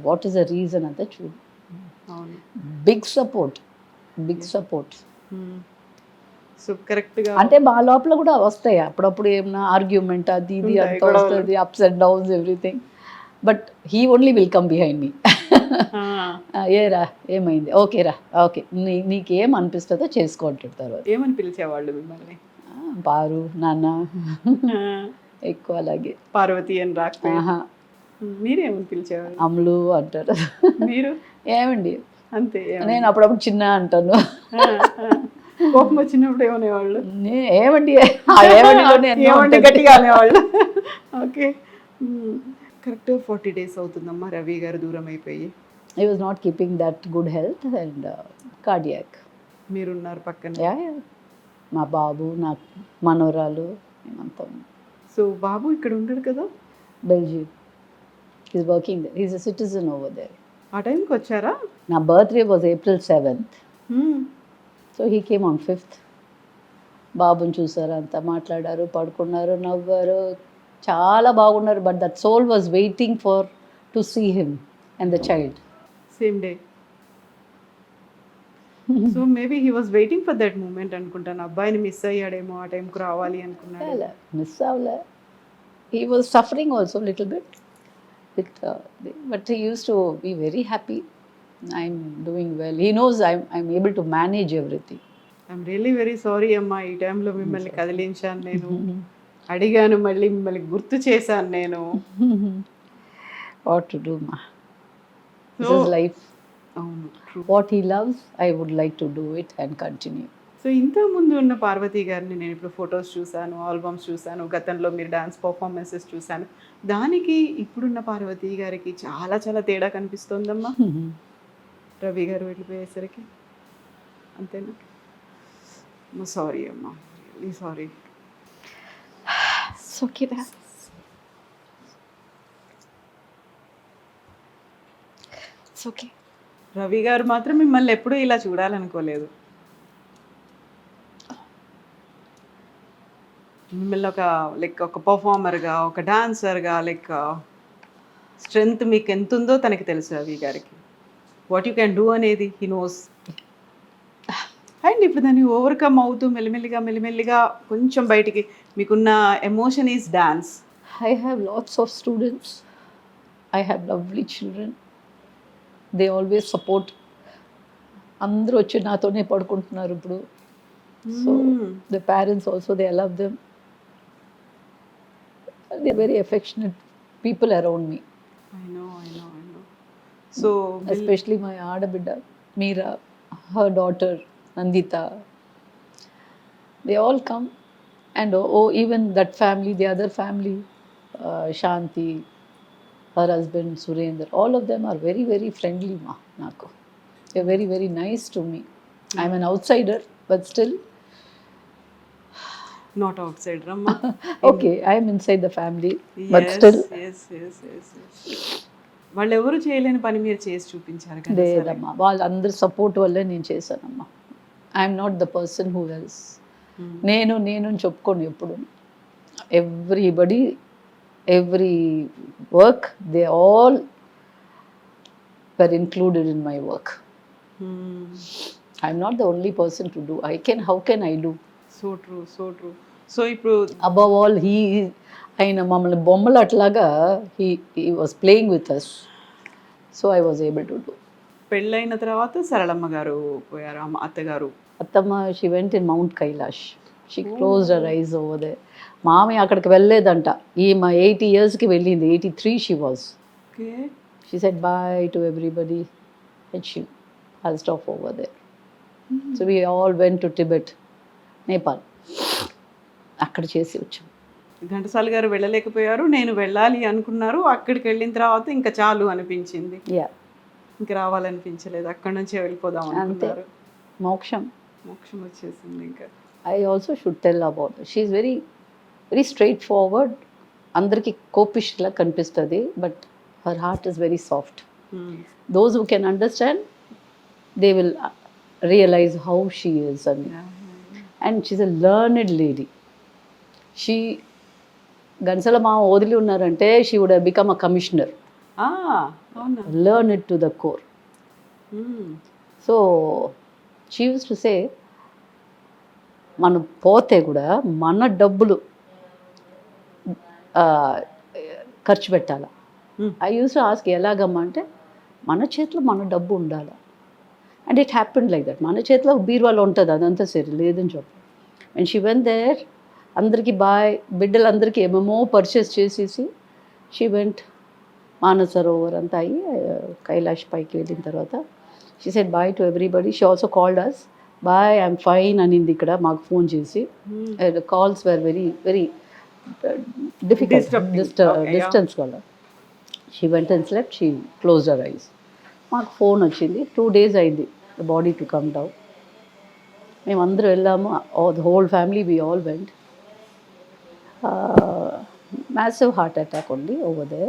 What is the reason అంతా చూడు. Big support, big support. So కరెక్ట్గా అంటే మా లోపల కూడా వస్తాయి అప్పుడప్పుడు ఏమన్నా ఆర్గ్యుమెంట్, అది ఇది అంతా వస్తుంది, ups and downs everything. But he only will come behind me. ఏరా ఏమైంది, ఓకేరా, ఓకే, నీకేం అనిపిస్తుందో చేసుకోంటాడు. తర్వాత ఏమని పిలిచేవాళ్ళు మిమ్మల్ని? పారు, నాన్న, ఎక్కువ అలాగే. పార్వతి అని రాకపోయా? మీరేమని పిలిచేవాళ్ళు? అమ్ములు అంటారు. మీరు ఏమండి అంతే? నేను అప్పుడప్పుడు చిన్న అంటాను. కోపం వచ్చినప్పుడు ఏమనేవాళ్ళు? ఏమండి, ఏమండి గట్టిగా అనేవాళ్ళు. ఓకే, కరెక్ట్ 40 days అవుతుందమ్మా రవి గారు దూరం అయిపోయి. I was not keeping that good health and cardiac. మీరున్నారు పక్కన. మా బాబు, నా మనోరాలు, మేమంతా. సో బాబు ఇక్కడ ఉండడు కదా? Belgium. Is working there. Is a citizen over there. ఆ టైంకి వచ్చారా? నా birthday was April 7th. So he came on 5th. బాబుని చూసారు, అంతా మాట్లాడారు, పడుకున్నారు, నవ్వారు, చాలా బాగున్నారు. But that soul was waiting for to see him and the child. Same day. So maybe he was waiting for that moment అనుకుంటాను. అబ్బాయిని మిస్ అయ్యాడేమో, ఆ టైంకి రావాలి అనుకున్నాడు. మిస్ అవ్వలే. He was suffering also little bit with but he use to be very happy. I'm doing well. He knows I'm able to manage everything. I'm really very sorry అమ్మా, ఈ టైంలో మిమ్మల్ని కదిలించాను నేను, అడిగాను, మళ్ళీ మిమ్మల్ని గుర్తు చేశాను నేను. వాట్ టు డూ మా, దిస్ ఇస్ లైఫ్. అవును, what he loves I would like to do it and continue. So ఇంతకుముందు ఉన్న పార్వతి గారిని నేను ఇప్పుడు ఫొటోస్ చూశాను, ఆల్బమ్స్ చూశాను, గతంలో మీరు డాన్స్ పర్ఫార్మెన్సెస్ చూశాను. దానికి ఇప్పుడున్న పార్వతి గారికి చాలా చాలా తేడా కనిపిస్తోందమ్మా రవి గారు వెళ్ళిపోయేసరికి. అంతేనా? సారీ అమ్మా, రియల్లీ సారీ. ఓకేరా, ఓకే. రవి గారు మాత్రం మిమ్మల్ని ఎప్పుడూ ఇలా చూడాలనుకోలేదు. మిమ్మల్ని ఒక పర్ఫార్మర్గా, ఒక డాన్సర్గా స్ట్రెంగ్త్ మీకు ఎంత ఉందో తనకి తెలుసు రవి గారికి. వాట్ యూ క్యాన్ డూ అనేది హీ నోస్. అండ్ ఇప్పుడు దాన్ని ఓవర్కమ్ అవుతూ మెల్లిమెల్లిగా కొంచెం బయటికి మీకున్న emotion is dance. I have lots of students. I have lovely children. They always support. అందరూ వచ్చి నాతోనే పడుకుంటున్నారు ఇప్పుడు. So the parents also, they love them. They're very affectionate people around me. I know. So Especially my ఆడబిడ్డ Meera, her daughter Nandita. They all come, and even that family, the other family, Shanti, her husband Surendra, all of them are very, very friendly ma naku. They're very, very nice to me. I'm an outsider, but still not outsider amma. okay, I'm inside the family, but still yes. వాళ్ళు ఎవరు చేయలేని పని మీరు చేసి చూపించారు కదా. లేదమ్మా, వాళ్ళందరి సపోర్ట్ వల్లే నేను చేశానమ్మా. I'm not the person who else. నేను చెప్పుకోను ఎప్పుడు. Everybody, every work, they all were included in my work. I'm not the only person to do. How can I do? So true. So ఇప్పుడు Above all, ఆయన మమ్మల్ని బొమ్మలు అట్లాగా he was playing with us. So I was able to do. పెళ్ళైన తర్వాత సరళమ్మ గారు పోయారు, అత్తగారు. అత్తమ్మ, she went in Mount Kailash. She closed her eyes over there. మామయ్య అక్కడికి వెళ్ళలేదంట. మా 80 yearsకి వెళ్ళింది. 83 she was. Okay. She said bye to everybody and she passed off over there. So we all went to Tibet, Nepal. అక్కడ చేసి వచ్చాం. ఘంటసాల గారు వెళ్ళలేకపోయారు, నేను వెళ్ళాలి అనుకున్నారు. అక్కడికి వెళ్ళిన తర్వాత ఇంకా చాలు అనిపించింది. యా, ఇంక రావాలనిపించలేదు, అక్కడి నుంచే వెళ్ళిపోదాం అనుకున్నారు. మోక్షం వచ్చేసింది ఇంకా. I also should tell about her. She is very, very straightforward. అందరికి కోపిష్లా కనిపిస్తుంది, but her heart is very soft. Those who can understand, they will realize how she is. And she's a learned lady. She, గన్సల మా వదిలి ఉన్నారంటే she would have become a commissioner. అవునా? Learn it to the core. So she used to say, మనం పోతే కూడా మన డబ్బులు ఖర్చు పెట్టాలి. ఐ యూస్ టు ఆస్క్ ఎలాగమ్మా అంటే, మన చేతిలో మన డబ్బు ఉండాలి. And it happened like that. మన చేతిలో బీరువాలో ఉంటుంది, అదంతా సరే లేదని చెప్పు. అండ్ షీ వెంట్ దేర్, అందరికీ బాయ్, బిడ్డలందరికీ ఏమేమో పర్చేస్ చేసేసి షీ వెంట్ మానసరోవర్ అంతా అయ్యి కైలాష్ పైకి వెళ్ళిన తర్వాత she said bye to everybody. She also called us, bye I'm fine అనింది ఇక్కడ మాకు ఫోన్ చేసి. Calls were very very difficult distance వల్ల. She went and slept, she closed her eyes. మాకు ఫోన్ వచ్చింది, 2 days అయింది the body to come down. మేమందరూ వెళ్ళాము, the whole family, we all went. Massive heart attack ఉంది over they.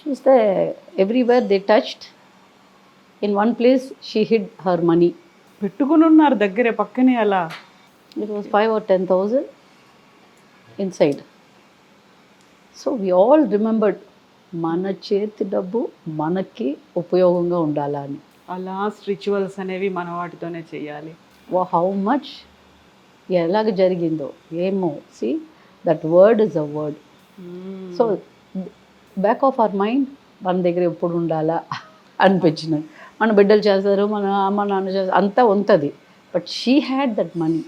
చూస్తే everywhere they touched. In one place she hid her money. పెట్టుకుని ఉన్నారు దగ్గరే పక్కనే అలా. It was 5,000 or 10,000 inside. So we all remembered, మన చేతి డబ్బు మనకి ఉపయోగంగా ఉండాలా అని. ఆ లాస్ట్ రిచువల్స్ అనేవి మన వాటితోనే చేయాలి. హౌ మచ్ ఎలాగ జరిగిందో ఏమో. See that word is a word. So back of our mind మన దగ్గర ఎప్పుడు ఉండాలా అనిపించినది. మన బిడ్డలు చేస్తారు, మన అమ్మ నాన్న చేస్తారు, అంతా ఉంటుంది. But she had that money.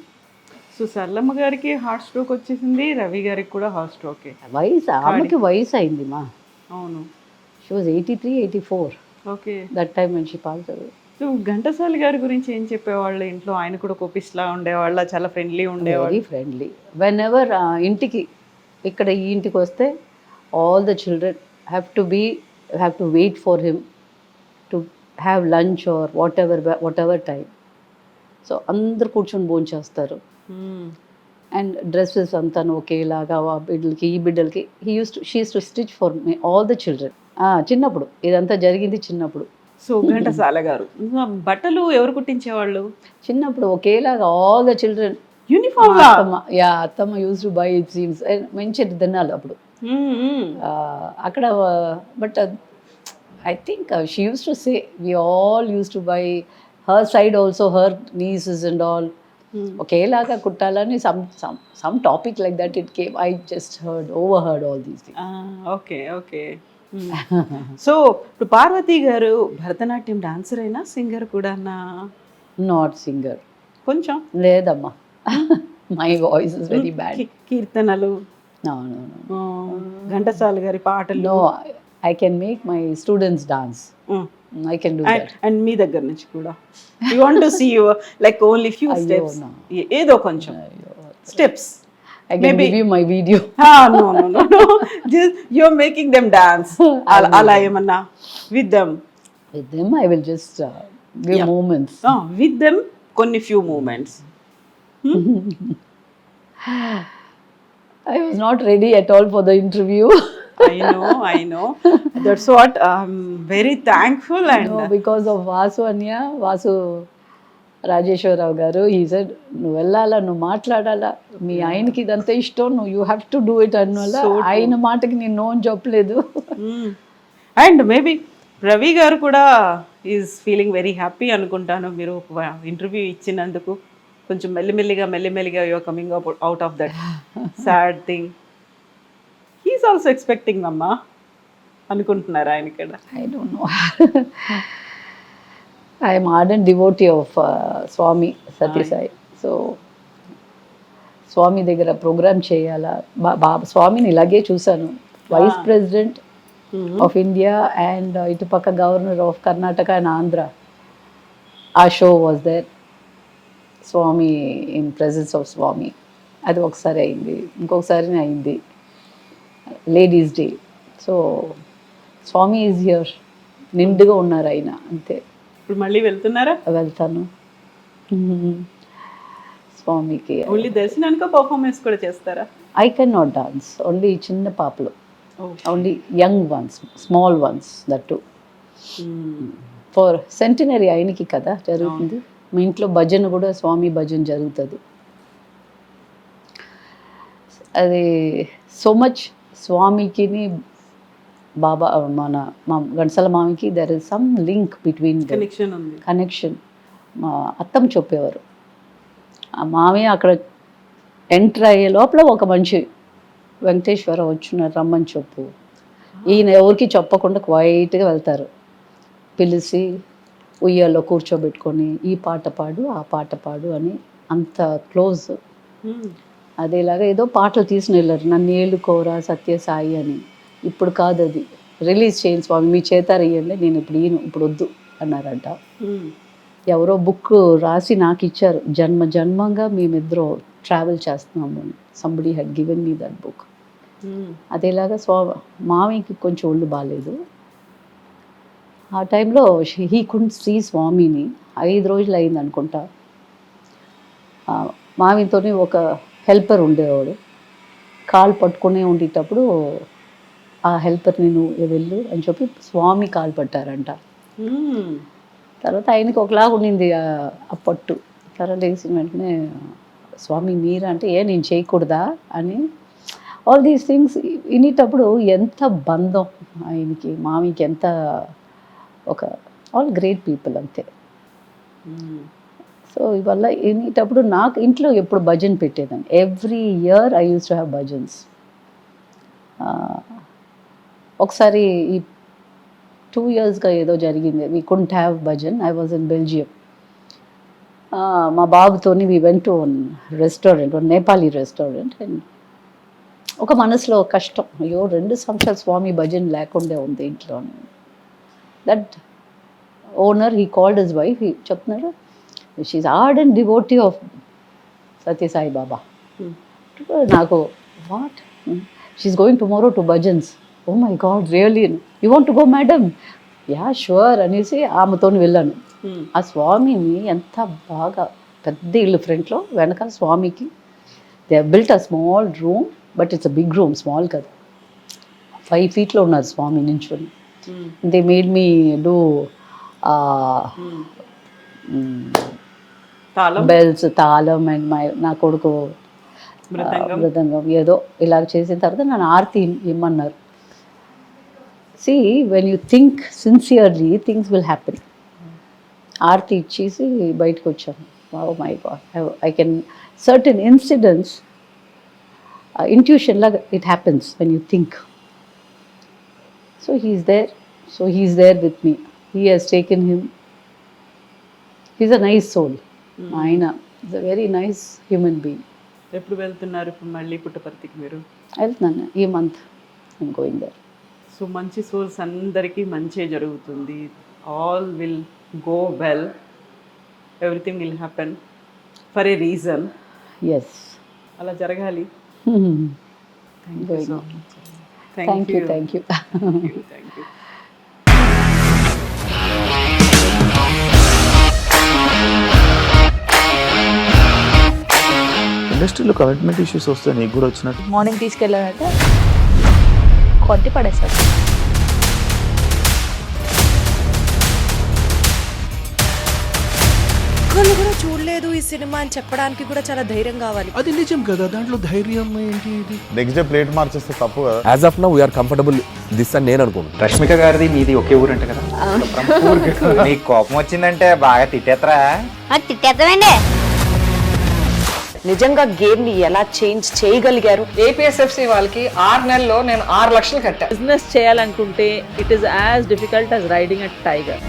So Saralamma గారికి హార్ట్ స్ట్రోక్ వచ్చేసింది, రవి గారికి కూడా హార్ట్ స్ట్రోకే. ఆమెకి వయసు అయింది మా. అవును. She was 83, 84 okay. That time when she passed away. So Ghantasala గారి గురించి ఏం చెప్పేవాళ్ళు ఇంట్లో? ఆయన కూడా కోపిస్లా ఉండేవాళ్ళ, చాలా ఫ్రెండ్లీ ఉండేవాళ్ళు? Very friendly. వెన్ ఎవర్ ఇంటికి, ఇక్కడ ఈ ఇంటికి వస్తే all the children have to wait for him to have lunch or whatever time. So అందరు కూర్చొని భోంచేస్తారు. అండ్ డ్రెస్సెస్ అంతా ఒకేలాగా ఆ బిడ్డలకి ఈ బిడ్డలకి she use to stitch for me all the children. చిన్నప్పుడు ఇదంతా జరిగింది చిన్నప్పుడు. సో ఘంటసాల గారు బట్టలు ఎవరు కుట్టించేవాళ్ళు? చిన్నప్పుడు ఒకేలాగా ఆల్ ద చిల్డ్రన్ యూనిఫామ్ లా అత్తమ్మ use to buy it seems మంచి తినాలి అప్పుడు అక్కడ but I think she use to say we all use to buy her side also her nieces and all ఒకేలాగా కుట్టాలని some topic like that it came I just over all these things. Okay okay. So ఇప్పుడు Parvati garu Bharatanatyam dancer అయినా singer కూడా not singer, కొంచెం లేదమ్మా. My voice is very bad. కీర్తనలు, no Ghantasala గారి పాటలు. No, I can make my students dance. I can do that. And మీ దగ్గర నుంచి కూడా you want to see you like only few steps, ఏదో కొంచెం steps. I can give you my video. No. Just you're making them dance. అలా ఏమన్నా with them. With them I will just give moments. With them కొన్ని few moments. I was not ready at all for the interview. I know. That's what I'm very thankful. And no, because of Vasu Rajeswara Rao గారు, he said నువ్వు వెళ్ళాలా, నువ్వు మాట్లాడాలా, మీ ఆయనకి ఇదంతా ఇష్టం, నువ్వు you have to do it అన్నవల్ల ఆయన మాటకి నేను నో అని చెప్పలేదు. అండ్ మేబీ రవి గారు కూడా ఈజ్ ఫీలింగ్ వెరీ హ్యాపీ అనుకుంటాను, మీరు ఇంటర్వ్యూ ఇచ్చినందుకు. కొంచెం మెల్లిమెల్లిగా you're coming out of that sad thing. He's also expecting అమ్మా అనుకుంటున్నారు ఆయన కూడా. I don't know. I'm ardent devotee of Swami Sathya Sai. So Swami దగ్గర ప్రోగ్రామ్ చేయాలా, స్వామిని ఇలాగే చూశాను. Vice president of India and ఇటుపక్క governor of Karnataka and Andhra. ఆ show was there, Swami in presence of Swami. అది ఒకసారి అయింది, ఇంకొకసారి అయింది ladies day. So Swami is here, నిండుగా ఉన్నారు ఆయన, అంతే. ఇప్పుడు మళ్ళీ వెళ్తున్నారా? వెళ్తాను. స్వామికి ఓన్లీ దర్శనానికి పర్ఫార్మెన్స్ కూడా చేస్తారా? I can not dance, only చిన్న పాపలు, only young ones, small once, that to for centenary ఆయనకి కదా జరుగుతుంది. మీ ఇంట్లో భజన కూడా స్వామి భజన జరుగుతుంది. అది సో మచ్ స్వామికి బాబా మా ఘంటసాల మామికి there is some link between connection. మా అత్తమ్మ చెప్పేవారు, ఆ మామయ్య అక్కడ ఎంటర్ అయ్యే లోపల ఒక మనిషి వెంకటేశ్వర వచ్చున్నారు రమ్మని చెప్పు. ఈయన ఎవరికి చెప్పకుండా క్వైట్గా వెళ్తారు, పిలిచి ఉయ్యాల్లో కూర్చోబెట్టుకొని ఈ పాట పాడు ఆ పాట పాడు అని, అంత క్లోజ్. అదేలాగా ఏదో పాటలు తీసుకుని వెళ్ళారు, నన్ను ఏలుకోరా సత్యసాయి అని. ఇప్పుడు కాదు, అది రిలీజ్ చేయండి స్వామి, మీ చేత ఇయ్యండి, నేను ఇప్పుడు వద్దు అన్నారంట. ఎవరో బుక్ రాసి నాకు ఇచ్చారు, జన్మంగా మేమిద్దరం ట్రావెల్ చేస్తున్నాము అని. Somebody had given me that book. అదేలాగా మామయ్యకి కొంచెం ఒళ్ళు బాగాలేదు. ఆ టైంలో హీ కుడెంట్ సీ స్వామిని. 5 రోజులు అయింది అనుకుంటా. మామయ్యతోనే ఒక హెల్పర్ ఉండేవాడు, కాలు పట్టుకునే ఉండేటప్పుడు ఆ హెల్పర్ని నువ్వు వెళ్ళు అని చెప్పి స్వామి కాలు పట్టారంట. తర్వాత ఆయనకి ఒకలాగా ఉండింది ఆ పట్టు. తర్వాత వేసిన వెంటనే స్వామి మీరా అంటే, నేను చేయకూడదా అని. ఆల్ దీస్ థింగ్స్ వినేటప్పుడు ఎంత బంధం ఆయనకి మామీకి, ఎంత ఒక ఆల్ గ్రేట్ పీపుల్, అంతే. సో ఇవల్ల వినేటప్పుడు నాకు ఇంట్లో ఎప్పుడు భజన్ పెట్టేదాన్ని. Every year I use to have bhajans. ఒకసారి ఈ 2 yearsగా ఏదో జరిగింది, we couldn't have bhajan. I was in Belgium. మా బాబుతోని we went to restaurant, Nepali restaurant. And ఒక మనసులో కష్టం, అయ్యో 2 సంవత్సరాలు స్వామి భజన్ లేకుండా ఉంది ఇంట్లో. That owner he called his wife, చెప్తున్నాడు she's ardent devotee of Sathya Sai Baba. నాకు what, she's going tomorrow to bhajans. Oh my God, really you want to go madam? Ya sure అనేసి ఆమెతో వెళ్ళాను. ఆ స్వామిని ఎంత బాగా, పెద్ద ఇల్లు ఫ్రంట్లో, వెనకాల స్వామికి they built a small room, but it's a big room, small కాదు. 5 feetలో ఉన్నారు స్వామి నించుని. దే మేడ్ మీ డూ తాళం బెల్స్, తాళం అండ్ నా కొడుకు మృదంగం ఏదో ఇలా చేసిన తర్వాత నన్ను ఆర్తి ఇమ్మన్నారు. See when you think sincerely things will happen. Aarti ఇచ్చేసి బయటకు వచ్చాను. Oh my God, I can certain incidents intuition లాగా it happens when you think. So he's there with me. He has taken him. He's a nice soul. ఆయన is a very nice human being. ఎప్పుడు వెళ్తున్నారు ఇప్పుడు మళ్ళీ పుట్టపర్తికి మీరు? వెళ్తున్నాను ఈ month. I'm going there. So మంచి సోల్స్ అందరికీ మంచి జరుగుతుంది. All will go well. Everything will happen for a reason. Yes. అలా జరగాలి. Thank you. Thank you. ఇండస్ట్రీలో కమిట్మెంట్ ఇష్యూస్ వస్తే నీకు కూడా వచ్చినట్టు? మార్నింగ్ తీసుకెళ్ళాడంటే కొట్టి పడేస్తాడు. ఒక్కళ్ళు కూడా చూడలేదు ఈ సినిమా అని చెప్పడానికి కూడా చాలా ధైర్యం కావాలి. అది నిజం కదా, దాంట్లో ధైర్యం ఏంటి? ఇది నెక్స్ట్ డే ప్లేట్ మార్చేస్తే తప్పు కదా. As of now we are comfortable this అని నేను అనుకుంటున్నాను. రష్మిక గారిది మీది ఒకే ఊరంట కదా? నీకు కోపం వచ్చిందంటే బాగా తిట్టేత్తరా? తిట్టేద్దామండి. నిజంగా గేమ్ ని ఎలా చేంజ్ చేయగలిగారు? ఏపీఎస్ఎఫ్సి వాళ్ళకి 6 నెలల్లో నేను 6 లక్షలు కట్టా. బిజినెస్ చేయాలనుకుంటే it is as difficult as riding a tiger.